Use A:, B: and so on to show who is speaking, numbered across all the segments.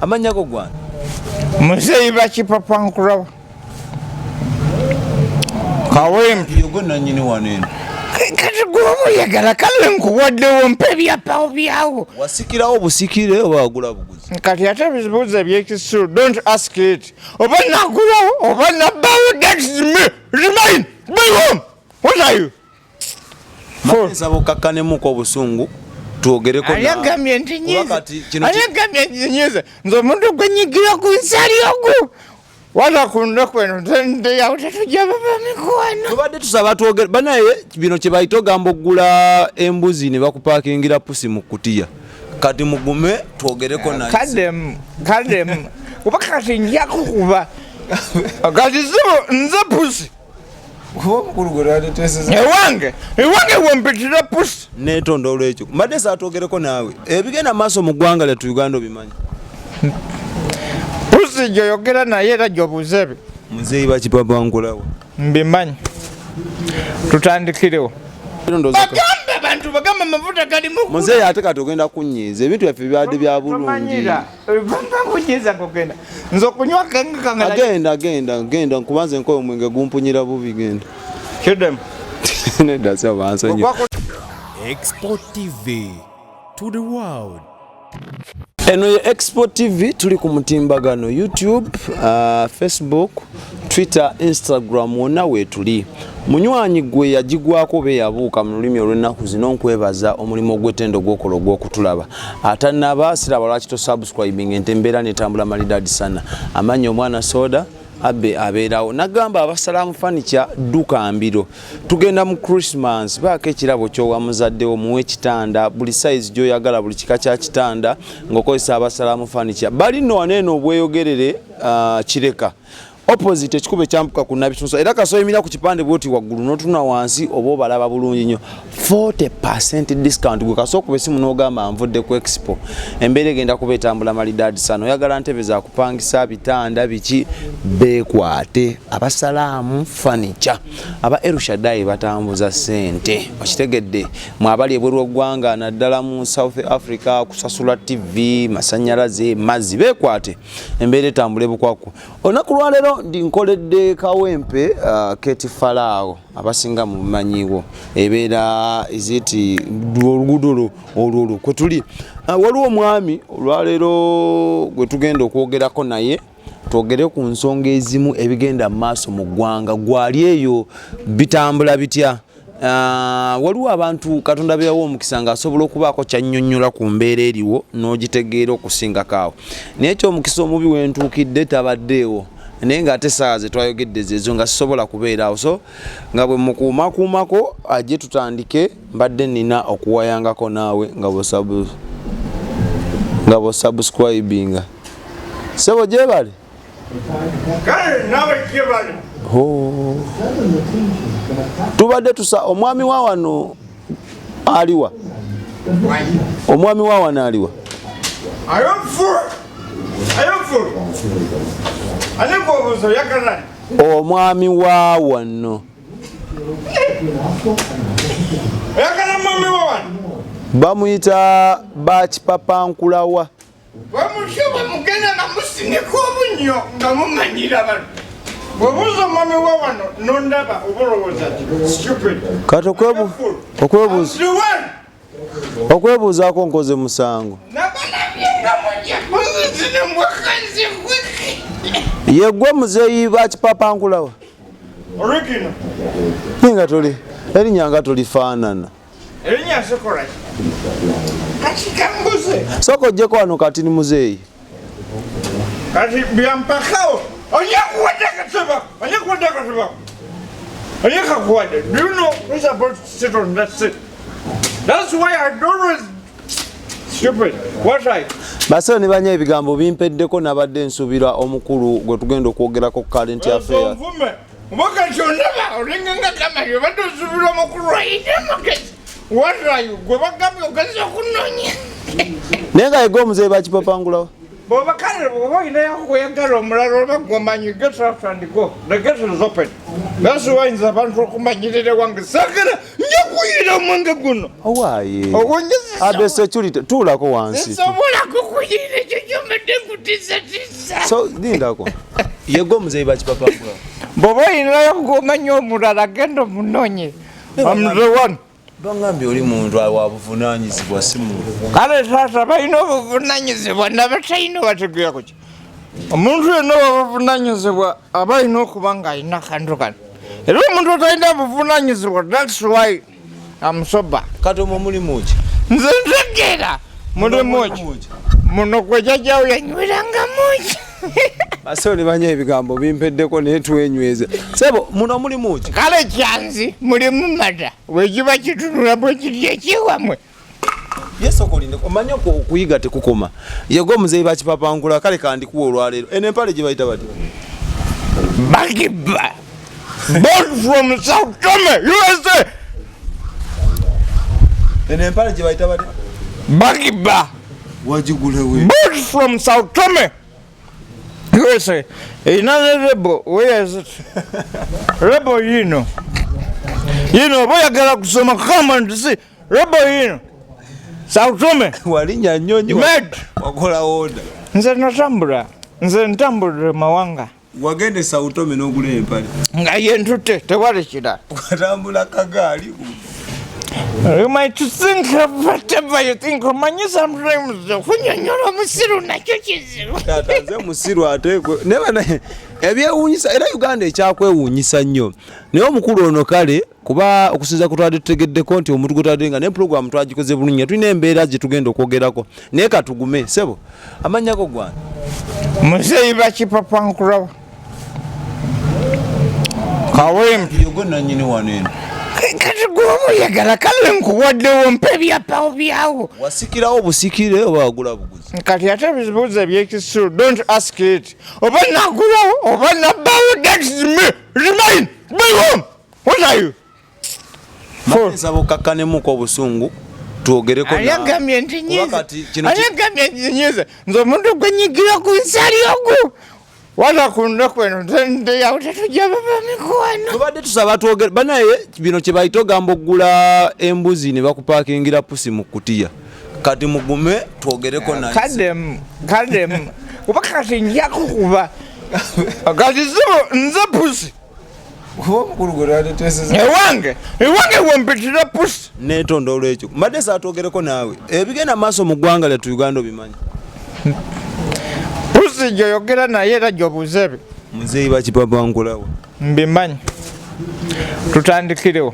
A: Amanya go gwa.
B: Muzeyi bakipapankulawa. Kawempe.
A: Yogo na nyini wanene.
B: Kati gwomu yagala kale nkuwaddewo mpe byapawo byawo.
A: Wasikirawo busikire oba agula buguzi.
B: Kati ate bibuuzo ebyekisulu, don't ask it. Oba nagulawo oba nabbawo, that's me. Remain. Be home. What are you?
A: Sabo kakkanemuko obusungu. Tuogereko na.
B: Ayagamye nti nyiza. Ayagamye nti nyiza. Nzo omuntu gwenyigira ku nsali ogu. Wala kunda kweno nde ya utatujja baba mikwano.
A: Tubadde tusaba tuogere banaye bino kye bayito gambo gula embuzi ne bakupakingira pusi mu kutiya. Kati mugume tuogereko na.
B: Kadem. Ubakati njako kuba. Kati zo nze pusi. Ewange wompitira pusi.
A: Netondo olwekyo. Mbadde saatogereko naawe. Ebigenda maaso mu ggwanga lyattu Uganda obimanyi.
B: Pusi gyoyogera naye era gyobuzeebe.
A: Muzeeyi bakipapankulawo.
B: Mbimanyi. Tutandikirewo. Bagamba amafuta gali mu.
A: Muzeeyi ate kati ogenda kunyiiza ebintu byaffe byadde bya bulungi.
B: Kunyiiza kugenda. Nze okunywa kangala.
A: Genda nkubanze nkoyo mwenge gumpunyira bubi genda.
B: Kidem.
A: Nedda sya bansonyi.
C: Export TV to the world.
A: Eno ye Export TV tuli ku mutimbagano YouTube, Facebook, Twitter, Instagram wonna weetuli. Munywanyi gwe yagigwako be yabuuka mu lulimi olw'ennaku zino nkwebaza omulimo gw'ettendo gw'okola ogw'okutulaba. Atannaba siraba lwaki to subscribing entembeera netambula malidaadi sana. Amannya omwana soda abeerawo nagamba abasalamu furniture duka mbiro tugenda mu Christmas baako ekirabo kyowa muzaddewo muwe kitanda buli size gy'oyagala buli kika kya kitanda ng'okozesa abasalamu furniture bali nno waneeno obweyogerere kireka opposite ekikube kyampuka ku Nabitunso era kasoyimira ku kipande bwoti waggulu n'otuna wansi oba obalaba bulungi nnyo 40% discount gwe kasooka besimu n'ogamba nvudde ku expo embeera egenda kuba etambula malidaadi sana oyagala ntebe za kupangisa bitanda biki beekwate abasalaamu furniture aba Erushadai batambuza ssente okitegedde mwabali ebweru w'eggwanga naddala mu South Africa kusasula TV masannyalaze mazzi beekwate embeera etambula ebukwaku olunaku lwaleero ndi nkoledde kawempe Keti Falaawo abasinga mu bumanyiwo ebeera iziti oluguudo olwo kwe tuli waliwo omwami olwaleero gwe tugenda okwogerako naye twogere ku nsonga ezimu ebigenda mu maaso mu ggwanga gwali eyo bitambula bitya waliwo abantu Katonda beyawo omukisa ng'asobola okubaako kyannyonnyola ku mbeera eriwo n'ogitegeera okusingako awo naye ekyomukisa omubi wentuukidde tabaddeewo naye ng'ate saa ze twayogedde zezo nga sisobola kubeeraawo so nga bwe mukuumakuumako ajje tutandike mbadde nina okuwayangako naawe nga bw'osubscribinga sebo gyebale
B: Kale nawe gyebale.
A: Tubadde tusa omwami wa wano aliwa. Omwami wa wano aliwa. Omwami wa wano. Bamuyita bakipapankulawa.
B: Bamushuba mugenda na musiniko obunyo nga mumanyira bano. Wabuza mami wa wano nondaba obolowoza stupid.
A: Kato okwebuuzaako nkoze musango. Yegwe muzeeyi bakipapankulawa.
B: Original.
A: Ninga tuli erinnya nga tulifaanana.
B: Erinnya sokola. Kati kambuze.
A: Soko ojjeko wano kati ni muzeeyi.
B: Kati byampakao. Do you know who's about to sit on that seat? That's why I always stupid. What right?
A: Baso ne banya ebigambo bimpeddeko nabadde nsubira omukulu gwe tugenda okwogerako current affairs.
B: Mwaka chondaba olinganga kama yobadde nsubira omukulu ayite maketi. What are you? Gwe bagambe okazi okunonya.
A: Nenga yego omuzeeyi bakipapangulawo.
B: Boba kale boba ina yakuyagala omulala obagomanyi get out and go. The gate is open. That's why nze abantu okumanyirire wange sagala nyakuyira omwenge guno.
A: Owaaye.
B: Ogonyesa.
A: Abe security tuulako wansi.
B: Nsobola kukuyira ekyo kyomedde nkutiisatiisa.
A: So lindako. Yego muzeeyi bakipapangula.
B: Boba ina yakugomanya omulala genda omunoonye. I'm the one.
A: Bangambye oli muntu wa buvunaanyizibwa si muntu.
B: Kale taata balina obuvunaanyizibwa nabatalina bategeera ku ki. Omuntu yenna obuvunaanyizibwa aba alina okuba ng'alina akantu kano. Era omuntu otalina buvunaanyizibwa, that's why I'm sober.
A: Kati omwo mulimu ki?
B: Nze ntegeera mulimu ki. Muno gwe jjajjawo yanywerangamu ki.
A: Basole banya ebigambo bimpeddeko naye twenyweze. Sebo muno mulimu ki?
B: Kale kyanzi mulimu mata wekiba kitunula bwe kiri ekiwamwe.
A: Yesu okolinde omanye okuyiga tekukoma. Yego muzeeyi bakipapangula kale kandikuwa olwaleero. Eno empale gye bayita bati?
B: Bagiba. Born from South Tome, USA.
A: Eno empale gye bayita bati?
B: Bagiba.
A: Wagigula we.
B: Born from South Tome, USA. Another rebel, where is it? Rebel, you know, boy, I got some common to see. Rebel, you know. South Tome.
A: Walinya nyonyi wakola order.
B: Nze ntambula mawanga.
A: Wagende South Tome n'ogula empale.
B: Nga yentute tewali kirala.
A: Watambula kagaali.
B: You might think of whatever you think. Omanyi sometimes okunyonyola musiru nakyo kizibu.
A: Taata nze musiru ate neba naye ebyewuunyisa era Uganda ekyakwewuunyisa nnyo. Naye omukulu ono kale kuba okusinza kutwadde tutegeddeko nti omuntu gutadde nga ne program twagikoze bulungi tulina embeera gye tugenda okwogerako. Naye katugume sebo amanyako gwana.
B: Muzeeyi bakipapangula. Kawempe.
A: Yogo nannyini wano eno.
B: Kati gwoba oyagala kale nkuwaddewo mpa ebyapawo byawo.
A: Wasikirawo busikire oba wagula buguzi?
B: Kati ate ebibuuzo ebyekisulu don't ask it. Oba nagulawo oba nabbaawo, that's me. Remain. Be home. What are you?
A: Nsaba okakkanemuko obusungu twogereko nawe.
B: Ayagambye nti nyize nze omuntu gwe nyigira ku nsali ogwo. Wala kunda kweno nde yawo tetujja baba mikwano.
A: Tubadde tusaba twogere banaye bino kye bayita ogamba oggula embuzi ne bakupakingira pusi mu kutiya. Kati mugume twogereko naye.
B: Kadem oba kati nja kukuba. Kati nze pusi. Ewange wompitira pusi.
A: Netonda olwekyo mbadde saatwogereko naawe ebigenda maaso mu ggwanga lyattu Uganda obimanyi.
B: Pusi gyoyogera naye era gyobuuza ebyo.
A: Muzeeyi bakipapangulawo.
B: Mbimanyi. Tutandikirewo.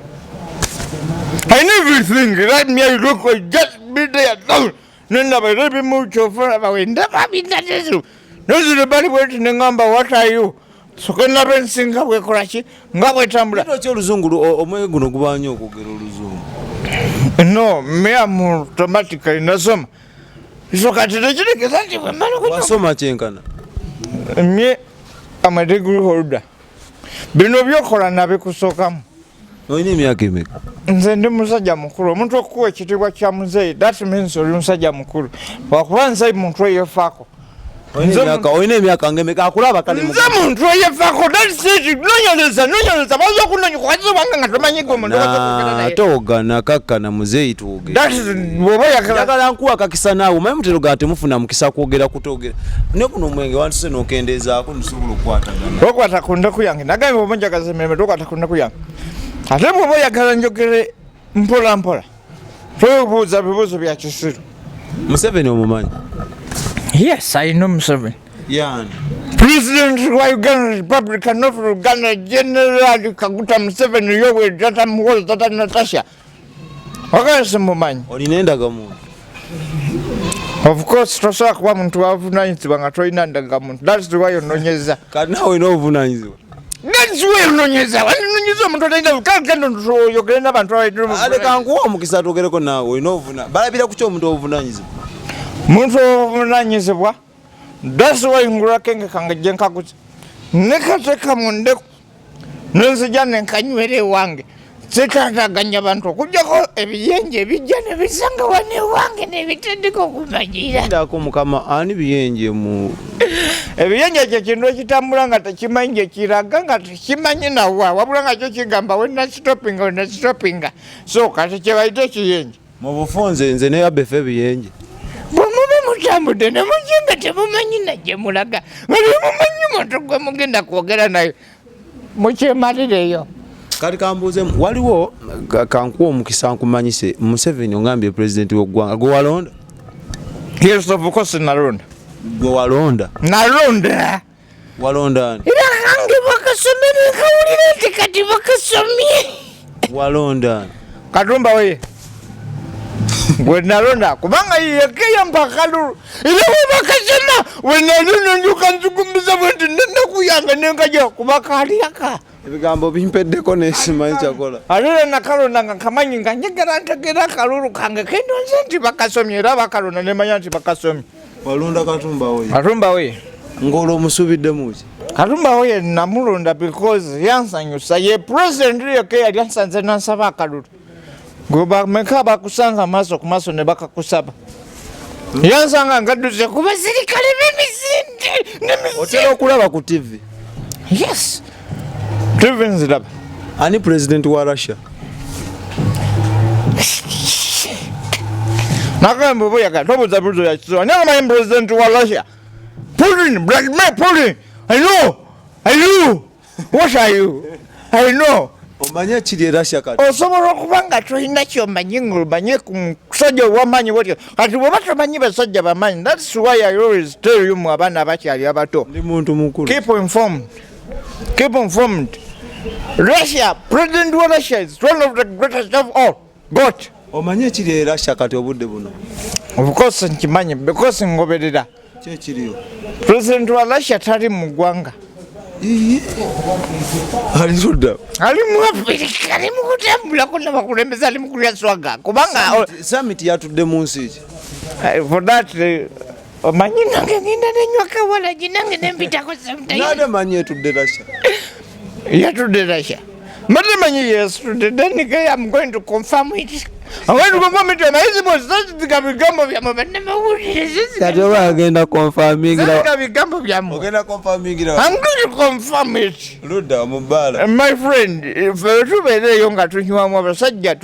B: I know everything. Right me, I look like just be there down. Nendaba ebimu mucho for abawe ndaba binatezo. Nozire bali bweti nengamba what are you? Sokona bensinga wekola ki nga bwetambula.
A: Kino kyo oluzungu omwenge guno gubanye okwogera oluzungu.
B: No, me am automatically nasoma. Sokati tekirigeza nti bwe mmala okunywa.
A: Wasoma kyenkana?
B: Me am a degree holder. Bino byokola nabikusokamu.
A: Olina emyaka emeka?
B: Nze ndi musajja mukulu. Omuntu okuwa ekitiibwa kya muzeeyi, that means oli musajja mukulu. Wakuba nze muntu eyefaako.
A: Olina emyaka ngemeka akulaba kale
B: nze muntu eyefaako, that's it. Nonyoleza baza okunoonya kukazi wange nga tomanyiga omuntu okwogera naye.
A: Toogana kakkana muzeeyi twogera.
B: That's bw'oba
A: oyagala nkuwa kakisa naawe omanyi mutero ga temufuna mukisa kwogera kutogera. Ne guno omwenge wantuse n'okendeezaako nsobola okukwatagana.
B: Tokwata ku ndeku yange. Nagambye bw'oba njagaza emmeeme tokwata ku ndeku yange. Ate bw'oba oyagala njogere mpola mpola tobuuza bibuuzo bya kisiru.
A: Museveni omumanyi?
B: Yes, I know Museveni.
A: Yani
B: President wa Uganda Republican of Uganda General Kaguta Museveni yowe data muwolo data Natasha. Wakase mumanyi.
A: olina endagamuntu.
B: Of course tosobola kuba muntu wavunanyizibwa nga tolina ndagamuntu. That's why ononyeza.
A: Kati naawe olina obuvunanyizibwa.
B: That's why ononyeza. Wanonyeza omuntu atalina kagenda oyogere n'abantu abalina.
A: Aleka nkuwa omukisa twogereko naawe olina obuvuna. Balabira ku ky'omuntu obuvunanyizibwa.
B: Muntu obuvunanyizibwa. That's why ngula kenge kange jenkaguza. Nekateka mu ndeku. Nenzija nenkanywera ewange. Setataganya bantu okujjako ebiyenje ebijja ne bisanga wane wange ne bitandika okumanyira.
A: Ndako mukama ani biyenje mu
B: ebiyenje kye kintu ekitambula nga tekimanyi kiraga nga tekimanyi nawa wabula nga kyo kigamba wena stoppinga so kati kye bayita ekiyenje
A: mu bufunze nze ne yabefe biyenje
B: bwemube mutambudde ne mujje nga temumanyi najje mulaga nga temumanyi muntu gwe mugenda kwogera naye mukyemalireyo.
A: kati kambuuzemu waliwo kankuwa omukisa nkumanyise Museveni ongambye pulezidenti w'eggwanga gwe walonda?
B: Yes, of course nalonda.
A: Gwe walonda?
B: Nalonda.
A: Walonda ani?
B: Era nange bakasomere kawulira nti kati bakasomye.
A: Walonda ani?
B: Katumba we. Gwe nalonda kubanga yekeya mpakalulu era webakasoma wenalino njuka nzugumbiza bwenti nenakuyanga nenkaja kubakaliaka
A: ebigambo bimpeddeko nesimanyi kyakola
B: alera nakalonda nga kamanyi nga njagala ntegera akalulu kange kendonze nti bakasomye era bakalonda nemanya nti bakasomye.
A: Walonda Katumba we?
B: Katumba we
A: ng'olwo omusuubiddemu ki?
B: Katumba we namulonda because yansanyusa ye president yeke yali ansanze nansaba akalulu goba meka bakusanza maso ku maso ne bakakusaba yansanga ngadduze ku basirikale b'emisinde
A: otera okulaba ku TV?
B: Yes, TV nziraba.
A: Ani president wa Russia?
B: Nakambo boyaga tobuza buzo ya kizo nyama president wa Russia Putin, Black Man Putin. I know what are you? I know.
A: Omanye kiri Russia kati
B: osobola okubanga tolina kyomanyi ng'omanye ku musajja wamanyi bwotyo kati bw'oba tomanyi basajja bamanyi. That's why I always tell you mu abaana abakyali abato
A: ndi muntu mukulu
B: keep informed. Russia, President wa Russia is one of the greatest of all. But
A: omanye kiri Russia kati obudde buno?
B: of course nkimanyi because ngoberera
A: kyekiriyo
B: President wa Russia tali mu ggwanga
A: alisudda
B: ali mu Afirika ali mu kutambulako n'abakulembeze ali mu kulya swaga kubanga
A: summit yatudde mu nsi ki?
B: For that omanyi nange ngenda nenywa kawalagi nange nempitako
A: nade manyi etudde Russia
B: yatudde Russia mate manyi yesudde then I'm going to confirm it. I'm going to confirm it and I suppose that's bigambo byamu bannamawulire
A: kati oba agenda confirmingira
B: bigambo byamu
A: ogenda confirmingira
B: I'm going to confirm it.
A: ludda omubbaala
B: My friend, tubeereyo nga tunywamu abasajja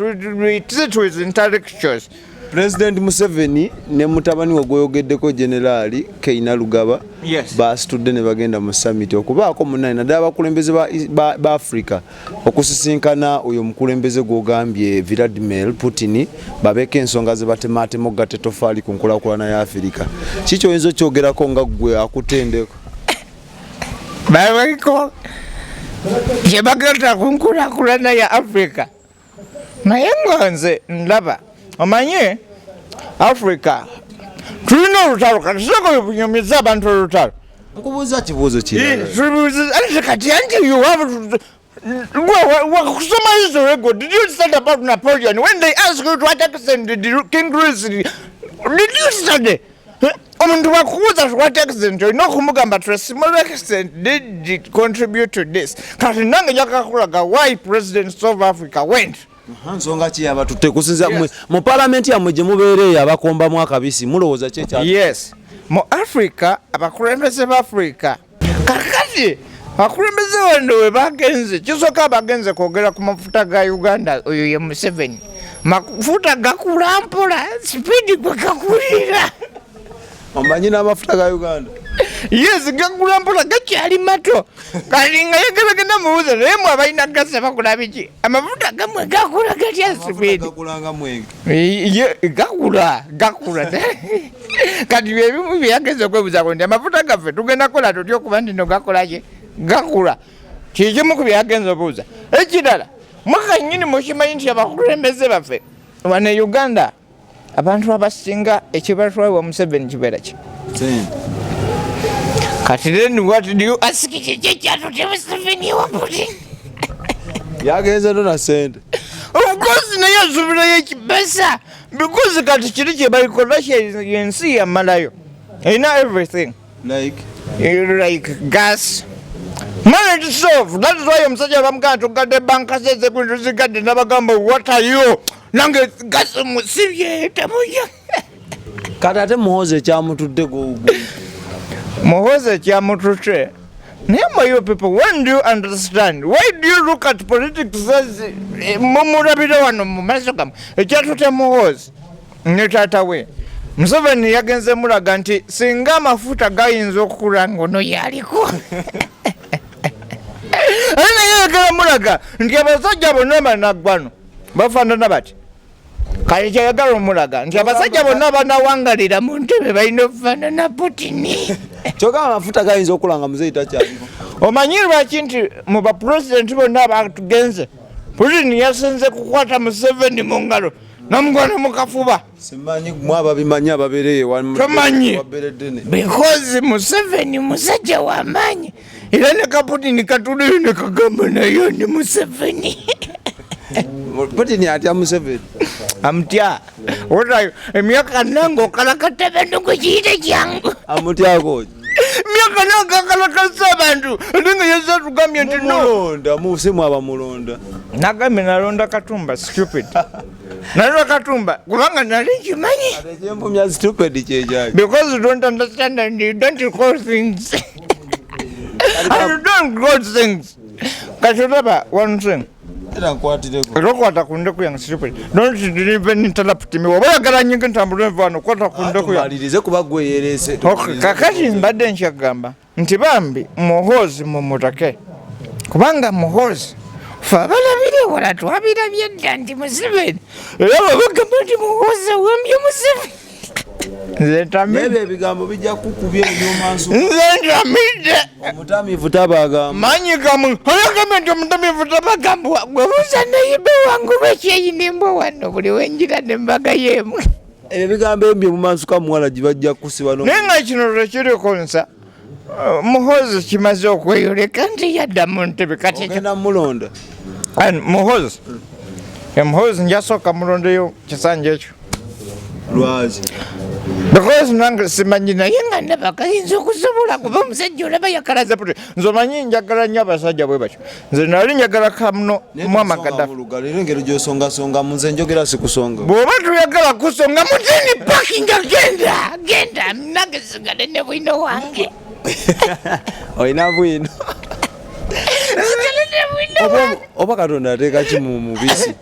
B: to his intellectuals.
A: President Museveni ne mutabani we gweyogeddeko Generali Keina Lugaba
B: Yes.
A: basitudde ne bagenda mu summit okubaako munane naddala abakulembeze ba Africa okusisinkana oyo omukulembeze gw'ogambye Vladimir Putin babeeko ensonga ze batematema okugatta ettofaali ku nkulaakulana ya Africa. Kiki oyinza okyogerako nga ggwe akutendeko?
B: Babaiko gye bagatta ku nkulaakulana ya Africa naye nga nze ndaba omanye Africa tulina olutalo kati soko bunyumiza abantu olutalo
A: nkubuuza kibuuzo kirala
B: ate kati anti you have kusoma history go did you study about Napoleon when they ask you to what accent did King Louis did you study omuntu bakubuuza to what accent olina okumugamba to a small accent did contribute to this kati nange njagakulaga why president of Africa went
A: nsonga ki yabatutte kusinza mu parliament yammwe gye mubeereeyo abakombamu akabisi mulowooza ki ekya?
B: Yes, mu Africa abakulembeze ba Africa kakati abakulembeze wano we bagenze kisooka bagenze kwogera ku mafuta ga Uganda oyo ye Museveni mafuta gakula mpola speedi gwe gakulira
A: omanyi n'amafuta ga Uganda?
B: Yes, gakula mpola gakyali mato kati nga yegeragenda mubuuza naye mwe abalina gasa bakula biki amafuta gamwe gakula gatya speedi
A: gakulanga mwenge
B: gakula kati byebimu byageze okwebuuzako nti amafuta gaffe tugenda kukola tutya okuba nti no gakolaki gakula kikimu ku byagenze obuuza. Ekirala mwaka nnyini mukimanyi nti abakulembeze baffe wano e Uganda abantu abasinga ekibatwalibwa Museveni kibeera ki? Kati then what do you ask kyekyakyatute Museveni wa Putin?
A: yagenze no na sente
B: Of course naye asubirayo ekibasa because kati kiri kye balikolasha yensi yamalayo erina everything
A: like
B: gas Money to solve. That is why I'm such a gun to get the bank says they're going to get the never gamble. What are you? Nanga got some serious.
A: Kadate Moze Chamutute go.
B: Moze Chamutute. Name you people, when do you understand? Why do you look at politics as Momurabidano Masakam? A Chatuta Mohoz. Netata way. Museveni yagenze mulaga nti singa amafuta gayinza okukulango no yaliko. Ana yagala mulaga nti abasajja bonna banaggwano bafaanana bati. Kale kyayagala omulaga nti abasajja bonna banawangalira mu ntebe balina okufaanana Putin.
A: Kyokka amafuta gayinza okulanga muzeeyi takyaliko.
B: Omanyi lwaki nti mu bapulezidenti bonna abatugenze Putin yasenze kukwata Museveni mu ngalo namugwana mu kafuba.
A: Simanyi mwaba bimanyi ababereyo
B: tomanyi because Museveni musajja w'amaanyi era ne Putin katulire ne kagamba nayo ni Museveni.
A: Putin atya Museveni
B: amutya otayo emyaka nango kalakata ndugu kiyite kyangu
A: amutyako
B: myaka nango kalakasa abantu ndinga yeza tugamye nti no
A: mulonda musimu abamulonda
B: nagambe nalonda Katumba stupid nalonda Katumba kubanga nali kimanyi
A: atejembumya stupid kyekyayo
B: because you don't understand and you don't recall things and you don't recall things katulaba one thing Rokwata kundeku yang stupid. Don't even interrupt me. Wabagala nyingi ntambula envano kwata kundeku ya.
A: Malirize kuba gwe yerese.
B: Okay, kakati mbadde nkyagamba nti bambi muhozi mumutake. Kubanga muhozi fabalabire wala twabirabye dda nti Museveni. Era babagamba nti muhozi awambye Museveni.
A: Nebe ebigambo bijja kukubya ebyomanso.
B: Nzentamidde.
A: Omutamiivu tabagamba.
B: Manyi gamu. Oyagamba nti omutamiivu tabagamba. Gwe buuza nayibe wangu lwekyeyina embwa wano buli wenjira n'embaga y'emu.
A: Ebigambo embi omumanso ka muwala gye bajja kusiba no.
B: Naye nga kino tekiriko nsa. Muhozi kimaze okweyoleka nti yadda mu ntebe kati
A: ogenda mulonda.
B: Muhozi. Muhozi njasooka mulondeyo kisanja ekyo.
A: Lwazi.
B: Because nange simanyi naye nga ndaba kayinza okusobola kuba omusajja olaba yakalaza puti nze omanyi njagala nnyo abasajja bwe batyo nze nali njagala kamuno Muammar Gaddafi
A: engero gy'osongasonga mu nze njogera sikusonga
B: bw'oba tuyagala kusonga mutini pakinga genda nange sigale ne bwino wange
A: olina bwino oba Katonda ateeka ki mu mubisi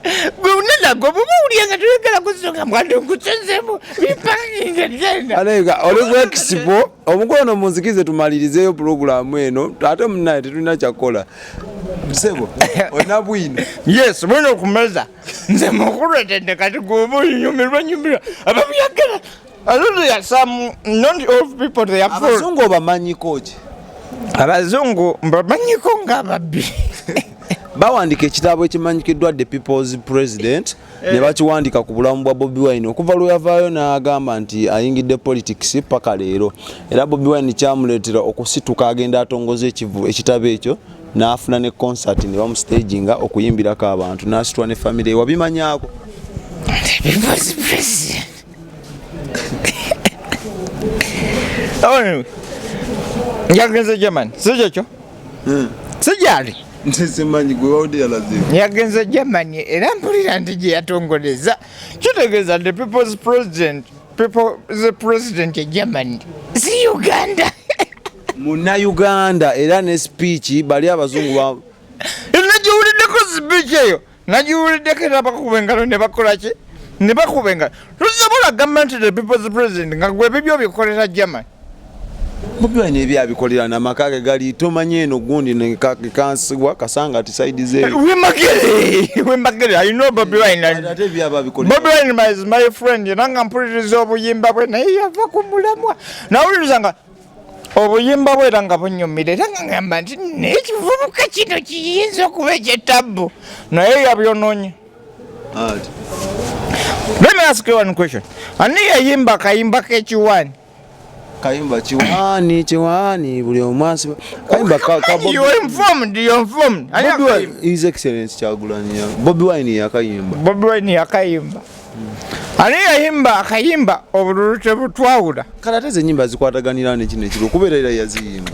B: gwe buba owulira nga tuyagala kusonga mwande nkukyenzemu bipakinga genda
A: alega oli bwekisibo omukono munzikize tumalirizeeyo pulogulaamu eno ate munaye tetulina kyakola sebo olina bwino
B: yes bwino okumeza nze mukuletedde kati gwoba onyumirwa ababuyagala alulu some not all people they are full
A: abazungu obamanyiko ki
B: abazungu mbamanyiko ng'ababbi
A: bawandika ekitabo ekimanyikiddwa The People's President ne bakiwandika ku bulamu bwa Bobi Wine okuva lwe yavaayo n'agamba nti ayingidde politics paka leero era Bobi Wine kyamuleetera okusituka agenda atongoza ekitabo ekyo n'afuna ne concert ne bamustaginga okuyimbirako abantu n'asitwa ne family wabimanyaako
B: The People's President yagenze Germany sikyekyo sijali
A: nsimanyi gwe wawudde yalaze
B: yagenze Germany era mpulira nti gye yatongoleza kitegeeza the people's president ya Germany si Uganda
A: Munnayuganda era ne speech bali abazungu
B: nagiwuliddeko speech eyo nagiwuliddeko era bakuba engalo ne bakola ki ne bakuba engalo tosobola gamba nti the people's president nga gwe bibyo bikolera Germany
A: Bobi Wine ebyabikolera n'amaka ge gali tomanyi eno gundi nekansibwa kasanga ati side ze
B: we magere I know Bobi Wine
A: ate ebyababikolera
B: Bobi Wine is my friend nanga mpuliriza obuyimba bwe naye yava ku mulamwa nawuliriza nga obuyimba bwe era nga bunyumire era nga ngamba nti n'ekivubuka kino kiyinza okuba ekyettabbu naye yabyonoonye
A: ati
B: let me ask you one question ani yayimba akayimba k'ekiwaani
A: kayimba kiwani buli omwasi kayimba ka
B: you're informed
A: His Excellency Kyagulanyi Bobi Wine
B: yakayimba ani yayimba akayimba obululu tebutwawula
A: kale ate ze nnyimba zikwataganira ne kino ekiro okubeera era yaziyimba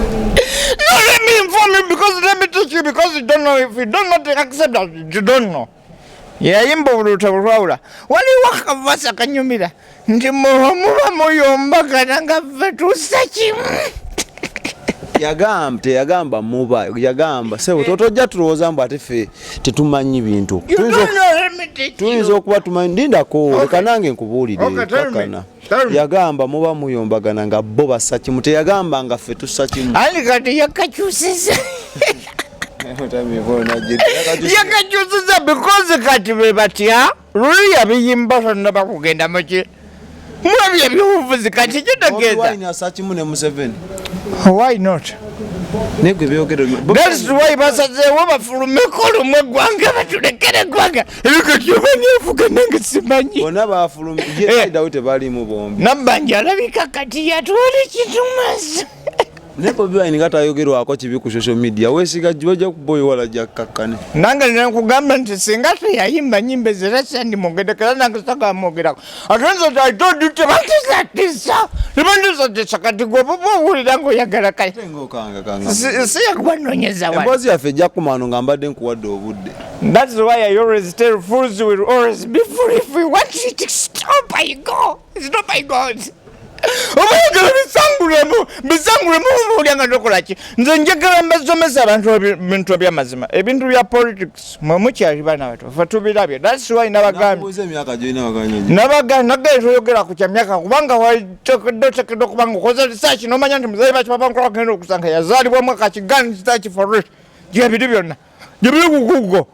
B: No, let me inform you because let me teach you because you don't know. If you don't know, accept that you don't know. Yayimba olutawulawula waliwo akavasa akanyumira nti muba muyombagana nga ffe tussa kimu.
A: Teyagamba muba yagamba sebo totojja tulowooza mbu ate ffe tetumanyi bintu tuyinza okuba tumanyi ndindako leka nange nkubuulire kakana yagamba muba muyombagana nga bo bassa kimu teyagamba nga ffe tussa kimu
B: ali kati yakakyusiza yakakyusiza because kati be batya luli yabiyimba sonna bakugenda muki mulabye ebyobufuzi kati kitegeeza
A: assa kimu ne Museveni.
B: Why not? That's why basazeewo bafulumeko lumwe eggwanga batulekere eggwanga ebikatyobanyefuga nange simanyi
A: bonna bafulumye dawe tebalimu bombi
B: nabbanja alabika kati yatwala ekintu maaso
A: ne Bobi Wine nga tayogerwako kibi ku social media weesiga bajja kuboyo wala jakkakkane
B: nange nekugamba nti singa teyayimba nyimba ezera sandimwogerekera nange sagamwogerako atonze taitodu tebantisatisa tebantisatisa kati gwebuba owulira ngaoyagala kale siyakwanonyeza wa
A: emboozi yaffe ejja kumano nga mbadde nkuwadde obudde.
B: That's why I always tell fools will always be free. If we want it to stop by God, stop by God. Omuyagala bisangulemu omulyanga tokolaki nze njagala mbasomesa abantu bintu by'amazima ebintu bya politics mwe mukyali baana bato fe tubirabye. That's why nagaye toyogera ku kyamyaka kubanga watekedde kubanga okoze research n'omanya nti muzayi bakipapa nkola genda okusanga yazaalibwa mwaka kigani kitaki for it gyebiri byonna gyebiri ku Google.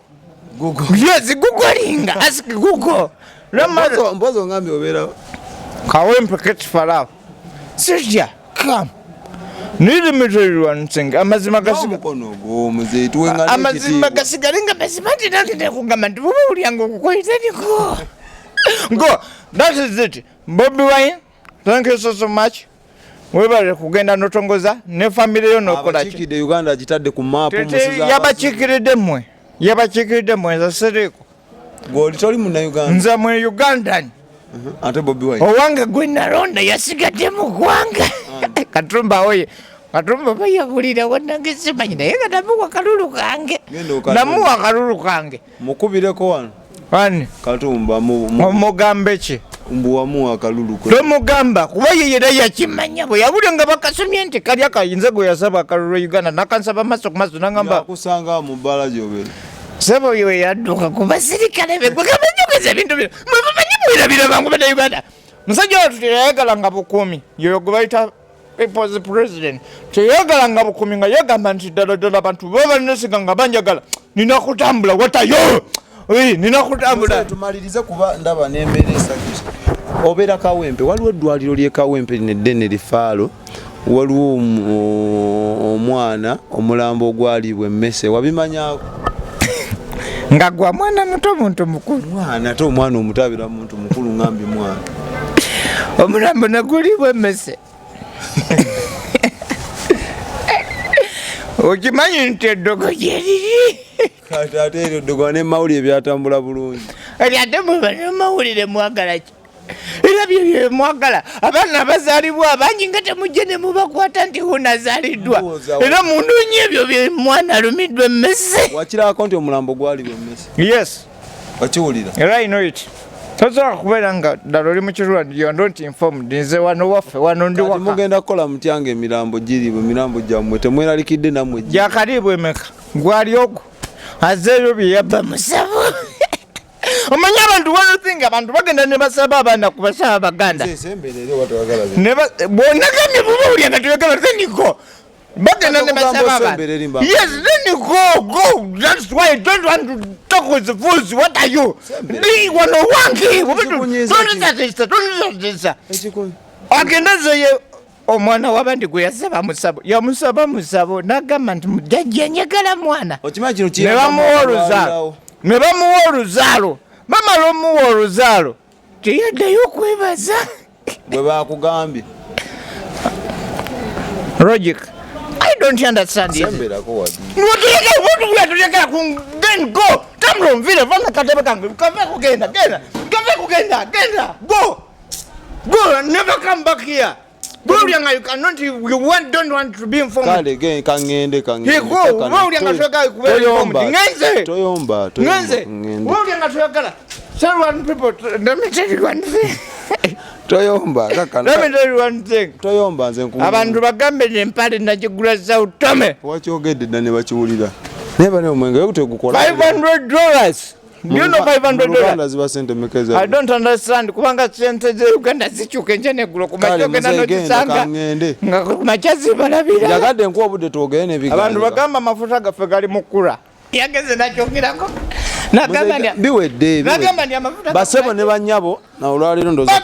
B: Yes, googlinga ask Google
A: mbozo ngambye obeerawo
B: Kawempe Kate Farao. Sirja, come. Need me tell you one thing. Amazima gasiga linga mazima ndinakende kugamba nti buba ulyango kukoyitani go. Go. That is it. Bobi Wine, thank you so much. Webale kugenda notongoza ne family yo nokola ki.
A: Abachikide Uganda agitadde ku map
B: musuza. Yabachikiridde mwe za sereko.
A: Goli toli muna Uganda.
B: Nza mwe Ugandan.
A: Ate Bobi Wine
B: owange gwe nalonda yasigadde mu ggwanga Katumba oye Katumba bayagulira wanange simanyi naye nga namuwa akalulu kange
A: mukubireko wano
B: ani
A: Katumba
B: mugambe ki
A: mbuwamuwa akalulu
B: tomugamba kuba ye era yakimanya bwe yabulya nga bakasomye nti kali akayinza gwe yasaba akalulu Uganda nakansaba maaso ku maaso nangamba
A: yakusanga mu bbala gyobera
B: sebo yewe yadduka ku basirikale be gwe kabanyogeza ebintu bino mwebamanyi mwirabira bangu bada Uganda musajja watu teyayagala nga bukuumi yoyo gwe bayita people's president teyayagala nga bukuumi nga yagamba nti ddala abantu babalinesiga nga banjagala nina kutambula watayo nina kutambula
A: tumalirize kuba ndaba n'emmere esakisa obeera Kawempe waliwo eddwaliro ly'e Kawempe neddene lifaalo waliwo omwana omulambo ogwalibwa emmese wabimanyako
B: nga gwa mwana muto muntu mukulu
A: mwana ate omwana omutabira muntu mukulu ngambi mwana
B: omulambo nagulibwa emmese okimanyi nti eddogo gyeriri
A: kati ate eryo eddogo n'emawulire byatambula bulungi
B: eri ate mweba nemawulire mwagala ki era byo mwagala abaana abazaalibwa abangi nga temujje ne mubakwata nti hunazaaliddwa era munonye ebyo bye mwana alumiddwa emmese
A: wakirako nti omulambo gwalibwa emmese
B: yes
A: wakiwulira
B: era I know it tosobola kubeera nga ddala oli mu kirwadde you are not informed nze wano waffe wano ndi waka
A: mugenda kukola mutyanga emirambo giribwa emirambo gyammwe temweralikidde nammwe
B: gyakaliibwa emeka gwali ogwo azeeyo bye yabba musabo omanya abantu wanothing abantu bagenda ne basaba abaana ku basaba baganda bonagamye buba ulya nga tuyagala teniko bagenda ne basaba abaana yes then go that's why I don't want to talk with the fools. What are you ni wano wange don't agenda zeye omwana wabandi gwe yasaba musabo yamusaba musabo nagamba nti mujjajja nyagala mwana ne bamuwa oluzaalo bamala omuwa oluzaalo teyaddayo okwebaza
A: bwe bakugambye
B: logic I don't understand it tulegera ku then go tambula omuvire vana katebe kange kave kugenda go never come back here Bawulira you cannot, don't want to be informed.
A: Kale kangende
B: bawulira nga toyagala kubeera informed. Ngenze.
A: Toyomba.
B: Bawulira nga toyagala. Tell one people, let me tell you one thing.
A: Toyomba kaka.
B: Let me tell you one thing.
A: Toyomba nze nkubu.
B: Abantu bagambe empale najigula za utome.
A: Wakyogedde dda ne bakiwulira. Neba ne omwenge gutegukola.
B: $500. Do you know $500? I don't understand. Kubanga sente ze Uganda zichuke njene gulo kumachogenda no kisanga. Nga kumachazi balabira.
A: Yagadde nkuwa obudde twogere ne bigambo.
B: Abantu bagamba amafuta gaffe gali mukula. Yageze nachogirako. Nagamba
A: biwedde.
B: Nagamba ndi amafuta.
A: Basebo ne banyabo na olwaliro ndoza.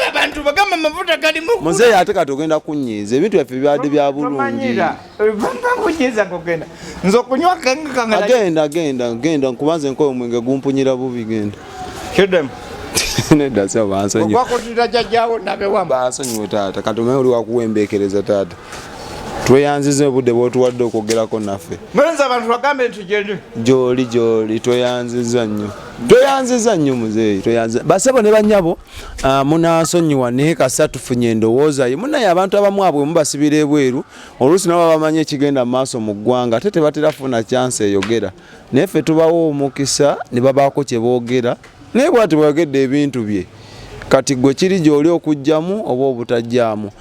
B: Abantu bagamba amafuta gali mukula.
A: Muzeeyi ate kati ogenda kunyiiza ebintu byaffe byadde bya bulungi.
B: Bamba kunyiiza kogenda. Nzo kunywa kanga.
A: Genda nkubanze nkoyo omwenge gumpunyira bubi genda.
B: Kidem.
A: Nedda sebo bansonyi.
B: Okwakutira jajjawo nabe wamba.
A: Bansonyiwe taata kati omanyi oli wakuwembeekereza taata. Tweyanzize obudde bw'otuwadde okwogerako naffe.
B: Mwenza abantu bagambe nti gyendi.
A: Gyoli tweyanziza nnyo. Tweyanziza nnyo muzeeyi tweyanziza. Basebo ne bannyabo munansonyiwa naye kasa tufunye endowooza ye. Munnaye abantu abamu abwe mubasibira ebweru oluusi nabo bamanyi ekigenda mu maaso mu ggwanga ate tebatera funa chance eyogera. Naye ffe tubawo omukisa ne babaako kye boogera naye bw'ati bw'ayogedde ebintu bye. Kati gwe kiri gy'oli okujjamu oba obutajjamu.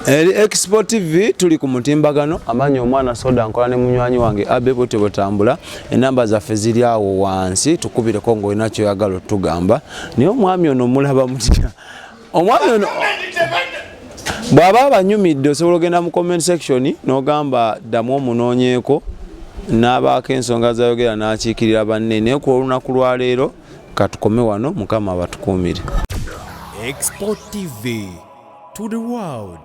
A: Eri Expo TV tuli ku mutimbagano amanyi omwana soda nkola ne munywanyi wange abe bote botambula enamba zaffe ziri awo wansi tukubireko ng'olina kyoyagala otugamba naye omwami ono mulaba mutya omwami ono bw'aba abanyumidde osobola ogenda mu comment section n'ogamba ddamu omunoonyeeko n'abaako ensonga zayogera n'akiikirira banne naye ku olunaku lwa leero katukome wano mukama abatukuumire.
C: Expo TV to the world.